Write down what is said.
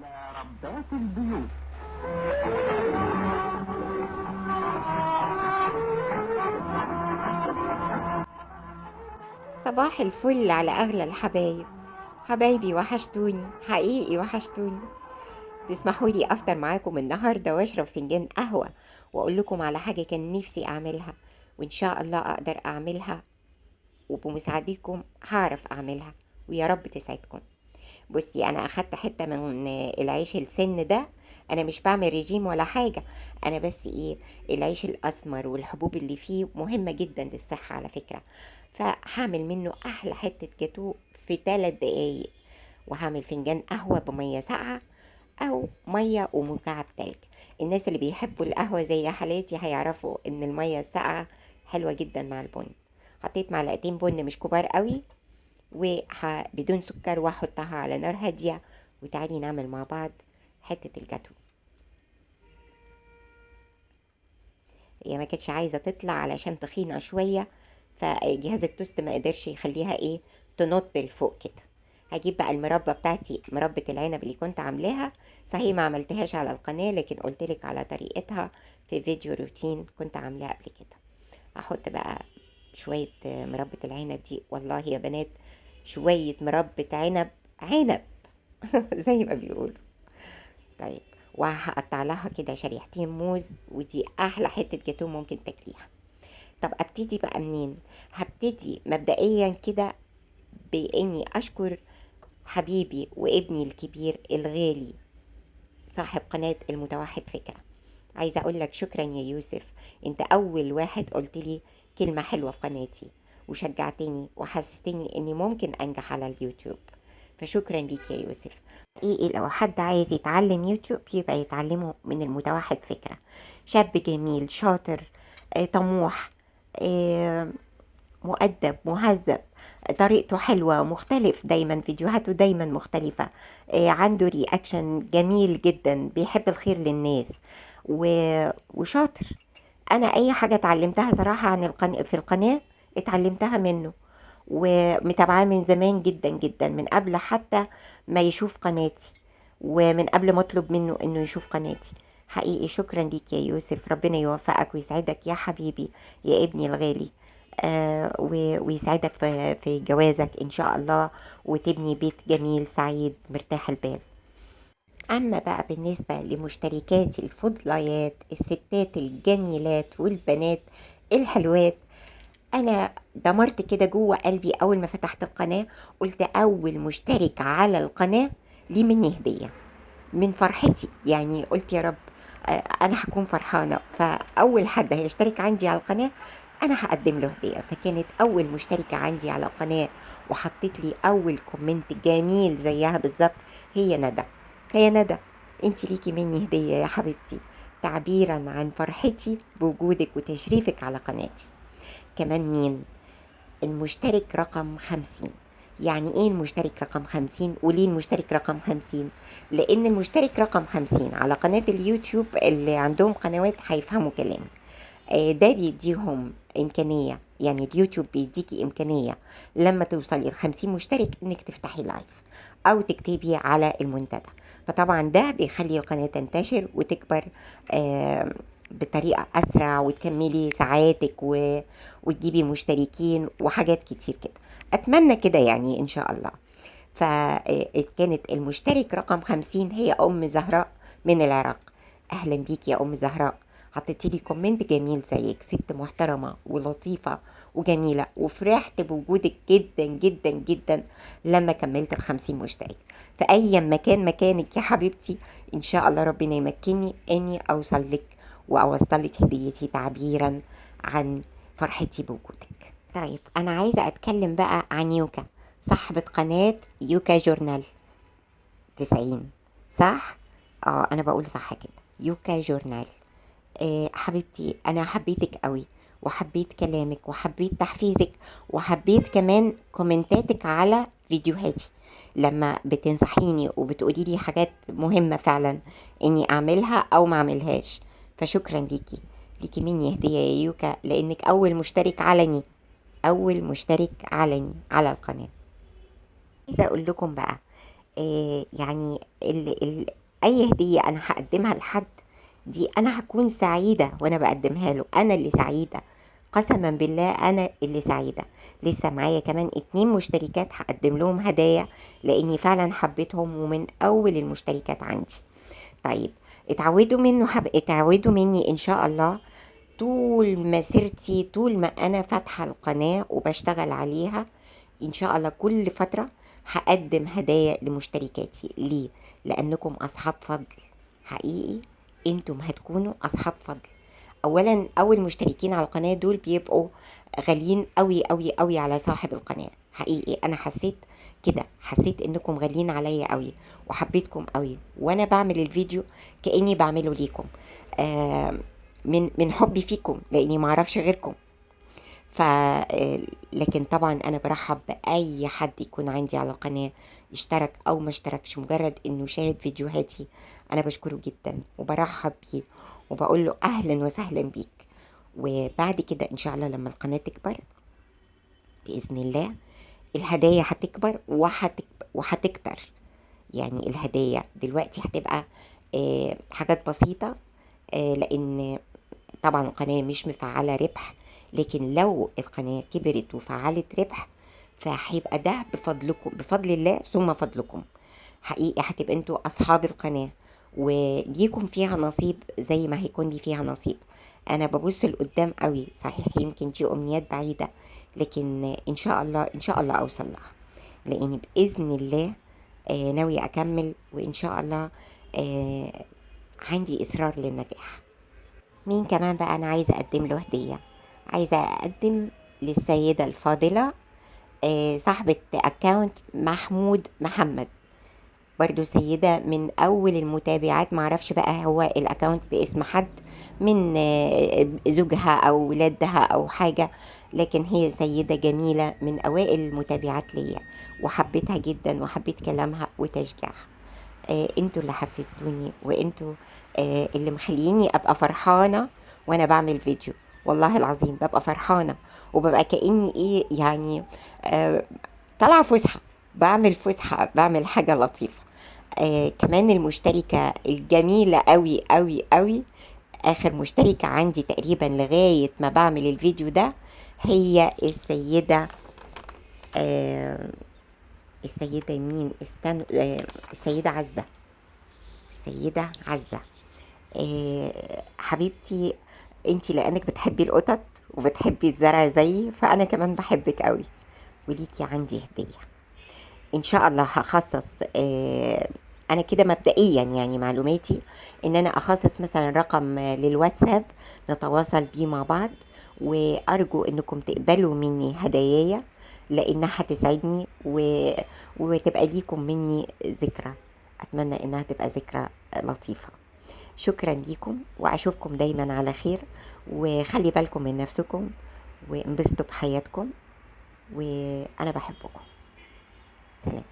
على ربات البيوت. صباح الفل على أغلى الحبايب. حبايبي وحشتوني، حقيقي وحشتوني. تسمحوا لي أفطر معاكم النهاردة وأشرب فنجان قهوة وأقول لكم على حاجة كان نفسي أعملها، وإن شاء الله أقدر أعملها، وبمساعدتكم هعرف أعملها، ويا رب تسعدكم. بصي، أنا أخدت حتة من العيش السن ده. أنا مش بعمل ريجيم ولا حاجة، أنا بس العيش الأسمر والحبوب اللي فيه مهمة جدا للصحة على فكرة. فهعمل منه أحلى حتة جاتوه في 3 دقايق، وهعمل فنجان قهوة بمية ساقعة أو مية ومكعب تلج. الناس اللي بيحبوا القهوة زي حالاتي هيعرفوا إن المية الساقعة حلوة جدا مع البن. حطيت معلقتين بن مش كبار قوي بدون سكر، واحطها على نار هادية، وتعالي نعمل مع بعض حتة الجاتو. هي ما كانتش عايزة تطلع علشان تخينة شوية، فجهاز التوست ما قدرش يخليها تنط لفوق كده. هجيب بقى المربى بتاعتي، مربى العنب اللي كنت عاملاها. صحيح ما عملتهاش على القناة، لكن قلتلك على طريقتها في فيديو روتين كنت عاملاه قبل كده. هحط بقى شوية مربى العنب دي، والله يا بنات شوية مربى عنب عنب زي ما بيقولوا. طيب، وهقطع لها كده شريحتين موز، ودي احلى حتة جاتوه ممكن تاكليها. طب ابتدي بقى منين؟ هبتدي مبدئيا كده باني اشكر حبيبي وابني الكبير الغالي صاحب قناة المتوحد فكرة. عايزة اقول لك شكرا يا يوسف، انت اول واحد قلت لي كلمة حلوة في قناتي، وشجعتني وحسستني اني ممكن انجح على اليوتيوب. فشكرا ليك يا يوسف. لو حد عايز يتعلم يوتيوب يبقى يتعلمه من المتوحد فكرة. شاب جميل شاطر، طموح، آه، مؤدب مهذب، طريقته حلوة، مختلف دايما، فيديوهاته دايما مختلفة، عنده رياكشن جميل جدا، بيحب الخير للناس، وشاطر. انا اي حاجة اتعلمتها صراحة عن في القناة اتعلمتها منه، ومتابعاه من زمان جدا جدا، من قبل حتى ما يشوف قناتي، ومن قبل ما اطلب منه انه يشوف قناتي. حقيقي شكرا ليك يا يوسف، ربنا يوفقك ويسعدك يا حبيبي، يا ابني الغالي. ويسعدك في جوازك ان شاء الله، وتبني بيت جميل سعيد مرتاح البال. اما بقى بالنسبة لمشتركاتي الفضليات، الستات الجميلات والبنات الحلوات، انا دمرت كده جوه قلبي اول ما فتحت القناة. قلت اول مشترك على القناة ليه مني هدية من فرحتي، يعني قلت يا رب، انا هكون فرحانة، فاول حد هيشترك عندي على القناة انا هقدم له هدية. فكانت اول مشتركة عندي على القناة وحطيت لي اول كومنت جميل زيها بالظبط هي ندى. فيا ندى، انت ليكي مني هدية يا حبيبتي، تعبيرا عن فرحتي بوجودك وتشريفك على قناتي. كمان مين؟ المشترك رقم 50. يعني ايه المشترك رقم 50؟ وليه المشترك رقم 50؟ لان المشترك رقم 50 على قناة اليوتيوب، اللي عندهم قنوات هيفهموا كلامي، ده بيديهم امكانية، يعني اليوتيوب بيديكي امكانية لما توصلي ل50 مشترك انك تفتحي لايف او تكتبي على المنتدى. فطبعا ده بيخلي القناة تنتشر وتكبر بطريقة أسرع، وتكملي ساعاتك وتجيبي مشتركين وحاجات كتير كده. أتمنى كده يعني إن شاء الله. فكانت المشترك رقم 50 هي أم زهراء من العراق. أهلا بيك يا أم زهراء، حطيتي لي كومنت جميل زيك، ست محترمة ولطيفة وجميلة، وفرحت بوجودك جدا جدا جدا لما كملت ال50 مشترك. في أي مكان مكانك يا حبيبتي، إن شاء الله ربنا يمكنني إني أوصل لك وأوصل لك هديتي تعبيرا عن فرحتي بوجودك. طيب، أنا عايزة أتكلم بقى عن يوكا، صاحبة قناة يوكا جورنال 90، صح؟ أنا بقول صح كده، يوكا جورنال. حبيبتي، انا حبيتك قوي، وحبيت كلامك، وحبيت تحفيزك، وحبيت كمان كومنتاتك على فيديوهاتي لما بتنصحيني وبتقولي لي حاجات مهمة فعلا اني اعملها او ما اعملهاش. فشكرا ليكي، ليكي مني هدية يا يوكا، لانك اول مشترك علني، اول مشترك علني على القناة. عايزة اقول لكم بقى، يعني اي هدية انا هقدمها لحد دي انا هكون سعيدة وانا بقدمها له، انا اللي سعيدة، قسما بالله انا اللي سعيدة. لسه معايا كمان 2 مشتركات هقدم لهم هدايا لاني فعلا حبيتهم ومن اول المشتركات عندي. طيب اتعودوا مني ان شاء الله طول مسيرتي، طول ما انا فاتحة القناة وبشتغل عليها، ان شاء الله كل فترة هقدم هدايا لمشتركاتي. ليه؟ لانكم اصحاب فضل حقيقي، انتم هتكونوا اصحاب فضل. اولا اول مشتركين على القناة دول بيبقوا غاليين قوي قوي قوي على صاحب القناة. حقيقي انا حسيت كده، حسيت انكم غاليين عليا قوي وحبيتكم قوي، وانا بعمل الفيديو كاني بعمله ليكم، آه من حبي فيكم لاني معرفش غيركم. ف لكن طبعا انا برحب باي حد يكون عندي على القناة، اشترك او ما اشتركش، مجرد انه شاهد فيديوهاتي انا بشكره جدا وبرحب بيه وبقول له اهلا وسهلا بيك. وبعد كده ان شاء الله لما القناة تكبر باذن الله الهدايا هتكبر وهتكتر. يعني الهدايا دلوقتي هتبقى حاجات بسيطة، لان طبعا القناة مش مفعلة ربح، لكن لو القناة كبرت وفعلت ربح فهيبقى ده بفضلكم، بفضل الله ثم فضلكم. حقيقي هتبقى انتوا اصحاب القناة وليكم فيها نصيب زي ما هيكون لي فيها نصيب. انا ببص لقدام قوي، صحيح يمكن دي امنيات بعيدة، لكن ان شاء الله ان شاء الله اوصل لها، لاني باذن الله ناوية اكمل، وان شاء الله آه عندي اصرار للنجاح. مين كمان بقى انا عايزه اقدم له هديه؟ عايزه اقدم للسيده الفاضله صاحبه اكاونت محمود محمد، برضو سيدة من أول المتابعات. معرفش بقى هو الأكاونت باسم حد من زوجها أو ولادها أو حاجة، لكن هي سيدة جميلة من أوائل المتابعات ليا، وحبيتها جدا وحبيت كلامها وتشجيعها. انتوا اللي حفزتوني، وانتوا اللي مخليني ابقى فرحانة وانا بعمل فيديو. والله العظيم ببقى فرحانة وببقى كأني ايه يعني آه طالعة فسحة، بعمل فسحة، بعمل حاجة لطيفة. كمان المشتركة الجميلة قوي قوي قوي، اخر مشتركة عندي تقريبا لغاية ما بعمل الفيديو ده، هي السيدة آه السيدة مين السيدة عزة. السيدة عزة حبيبتي، انتي لانك بتحبي القطط وبتحبي الزرع زيي، فانا كمان بحبك قوي، وليكي عندي هدية ان شاء الله. هخصص انا كده مبدئيا يعني معلوماتي ان انا اخصص مثلا رقم للواتساب نتواصل بيه مع بعض، وارجو انكم تقبلوا مني هداياي لانها هتسعدني وتبقى ليكم مني ذكرى. اتمنى انها تبقى ذكرى لطيفة. شكرا ليكم واشوفكم دايما على خير، وخلي بالكم من نفسكم وانبسطوا بحياتكم، وانا بحبكم. سلام.